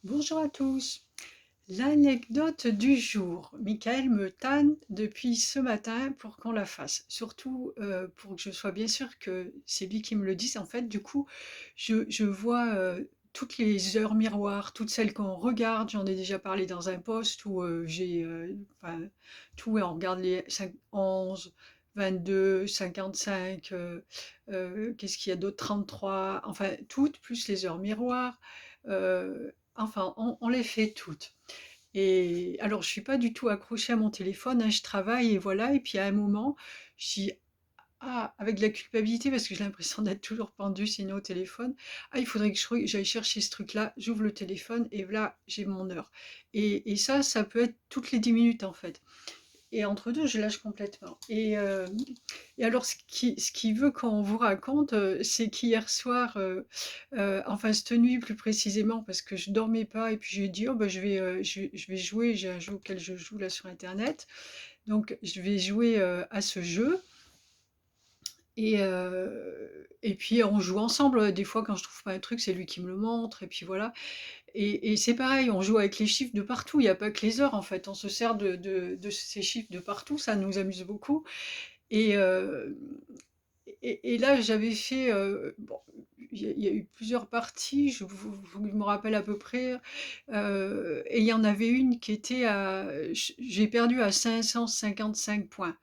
Bonjour à tous. L'anecdote du jour. Michael me tanne depuis ce matin pour qu'on la fasse. Surtout pour que je sois bien sûre que c'est lui qui me le dise. En fait, du coup, je vois toutes les heures miroirs, toutes celles qu'on regarde. J'en ai déjà parlé dans un post où enfin, tout, et on regarde les 5, 11, 22, 55, qu'est-ce qu'il y a d'autre, 33, enfin toutes, plus les heures miroirs. Enfin, on les fait toutes. Et alors, je suis pas du tout accrochée à mon téléphone, hein, je travaille et voilà. Et puis à un moment, je dis, ah, avec de la culpabilité parce que j'ai l'impression d'être toujours pendue sinon au téléphone. Ah, il faudrait que j'aille chercher ce truc-là. J'ouvre le téléphone et voilà, j'ai mon heure. Et ça peut être toutes les 10 minutes en fait. Et entre deux, je lâche complètement. Et alors, ce qui veut qu'on vous raconte, c'est qu'hier soir, enfin cette nuit plus précisément, parce que je dormais pas, et puis j'ai dit, oh ben je vais jouer. J'ai un jeu auquel je joue là sur Internet, donc je vais jouer à ce jeu. Et puis on joue ensemble. Des fois, quand je trouve pas un truc, c'est lui qui me le montre, et puis voilà. Et c'est pareil, on joue avec les chiffres de partout. Il n'y a pas que les heures en fait. On se sert de ces chiffres de partout. Ça nous amuse beaucoup. Et, euh, et là, j'avais fait. Bon, il y a eu plusieurs parties, je me rappelle à peu près. Et il y en avait une qui était à. J'ai perdu à 555 points.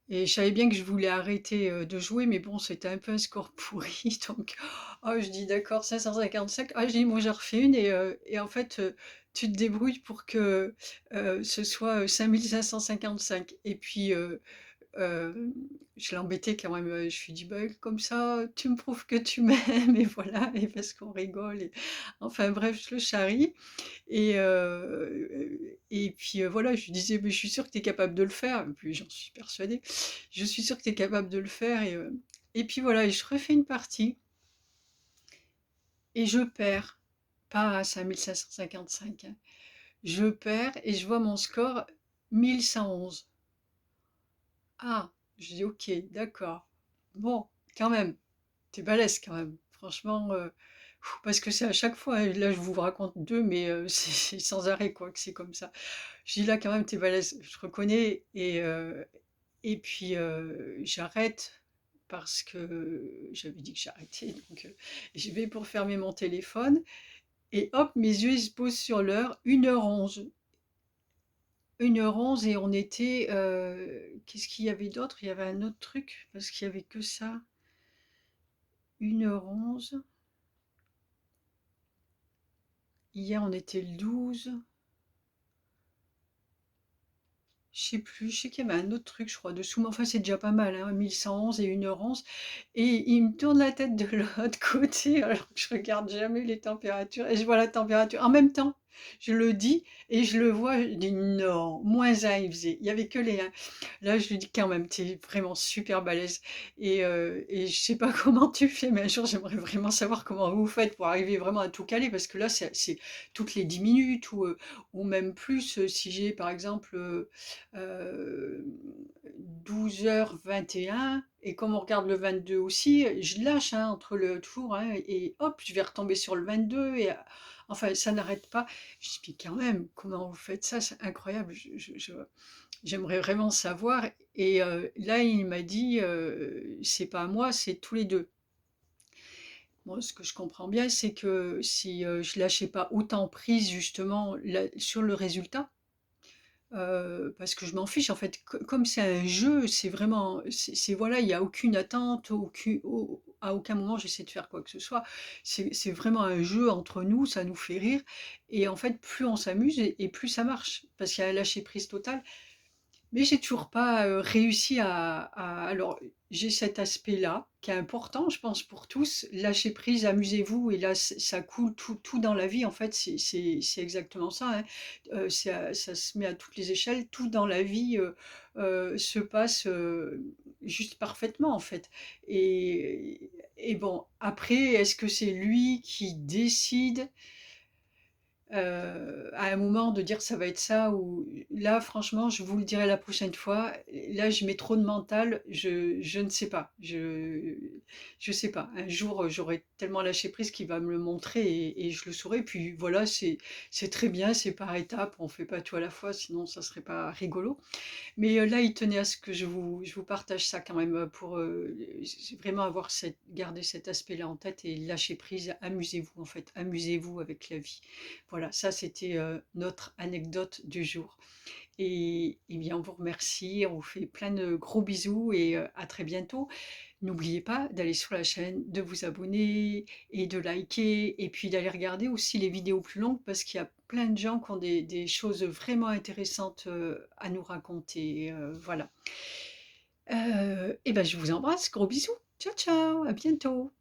Et je savais bien que je voulais arrêter de jouer, mais bon, c'était un peu un score pourri. Donc, oh, je dis d'accord, 555. Ah, je dis, moi, j'en refais une. Et en fait, tu te débrouilles pour que ce soit 5555. Et puis, je l'ai embêté quand même. Je lui dis, bah, comme ça, tu me prouves que tu m'aimes, et voilà, et parce qu'on rigole. Enfin bref, je le charrie. Et puis voilà, je lui disais, mais je suis sûre que tu es capable de le faire. Et puis j'en suis persuadée. Je suis sûre que tu es capable de le faire. Et puis voilà, et je refais une partie et je perds. Pas à 5555, hein. Je perds et je vois mon score 1111. Ah, je dis ok, d'accord. Bon, quand même, t'es balèze quand même. Franchement, parce que c'est à chaque fois, hein. Là je vous raconte deux, mais c'est sans arrêt quoi, que c'est comme ça. Je dis là quand même, t'es balèze, je reconnais. Et puis j'arrête parce que j'avais dit que j'arrêtais. Donc je vais pour fermer mon téléphone et hop, mes yeux ils se posent sur l'heure, 1h11. 1h11, et on était. Qu'est-ce qu'il y avait d'autre? Il y avait un autre truc, parce qu'il y avait que ça. 1h11. Hier, on était le 12. Je sais plus, je sais qu'il y avait un autre truc, je crois, dessous, mais enfin, c'est déjà pas mal, hein, 1111 et 1h11. Et il me tourne la tête de l'autre côté, alors que je regarde jamais les températures, et je vois la température. En même temps, je le dis, et je le vois, je dis non, -1 il faisait, il y avait que les 1. Là, je lui dis quand même, t'es vraiment super balèze. Et je sais pas comment tu fais, mais un jour, j'aimerais vraiment savoir comment vous faites pour arriver vraiment à tout caler, parce que là, c'est toutes les 10 minutes, ou même plus, si j'ai par exemple 12h21, et comme on regarde le 22 aussi, je lâche, hein, entre le tour, hein, et hop, je vais retomber sur le 22, et enfin, ça n'arrête pas. Je dis, mais quand même, comment vous faites ça? C'est incroyable. J'aimerais vraiment savoir. Et là, il m'a dit, c'est pas à moi, c'est tous les deux. Moi, ce que je comprends bien, c'est que si je lâchais pas autant prise justement sur le résultat, parce que je m'en fiche en fait. Comme c'est un jeu, c'est vraiment, voilà, il y a aucune attente, à aucun moment j'essaie de faire quoi que ce soit. C'est vraiment un jeu entre nous, ça nous fait rire, et en fait, plus on s'amuse, et plus ça marche, parce qu'il y a un lâcher prise total. Mais j'ai toujours pas réussi alors, j'ai cet aspect-là qui est important, je pense, pour tous. Lâcher prise, amusez-vous, et là, ça coule tout dans la vie, en fait, c'est exactement ça, hein. Ça se met à toutes les échelles. Tout dans la vie se passe juste parfaitement, en fait. Et bon, après, est-ce que c'est lui qui décide? à un moment de dire: «Ça va être ça» ou là franchement, je vous le dirai la prochaine fois. Là, je mets trop de mental, je ne sais pas. Je sais pas. Un jour, j'aurai tellement lâché prise qu'il va me le montrer et je le saurai. Puis voilà, c'est très bien, c'est par étapes, on fait pas tout à la fois, sinon ça serait pas rigolo. Mais, là, il tenait à ce que je vous partage ça quand même, pour, vraiment avoir garder cet aspect-là en tête et lâcher prise. Amusez-vous en fait, amusez-vous avec la vie. Voilà, ça c'était, notre anecdote du jour et bien, on vous remercie, on vous fait plein de gros bisous et à très bientôt. N'oubliez pas d'aller sur la chaîne, de vous abonner et de liker et puis d'aller regarder aussi les vidéos plus longues parce qu'il y a plein de gens qui ont des choses vraiment intéressantes, à nous raconter, voilà. Et ben, je vous embrasse, gros bisous. Ciao, ciao, à bientôt.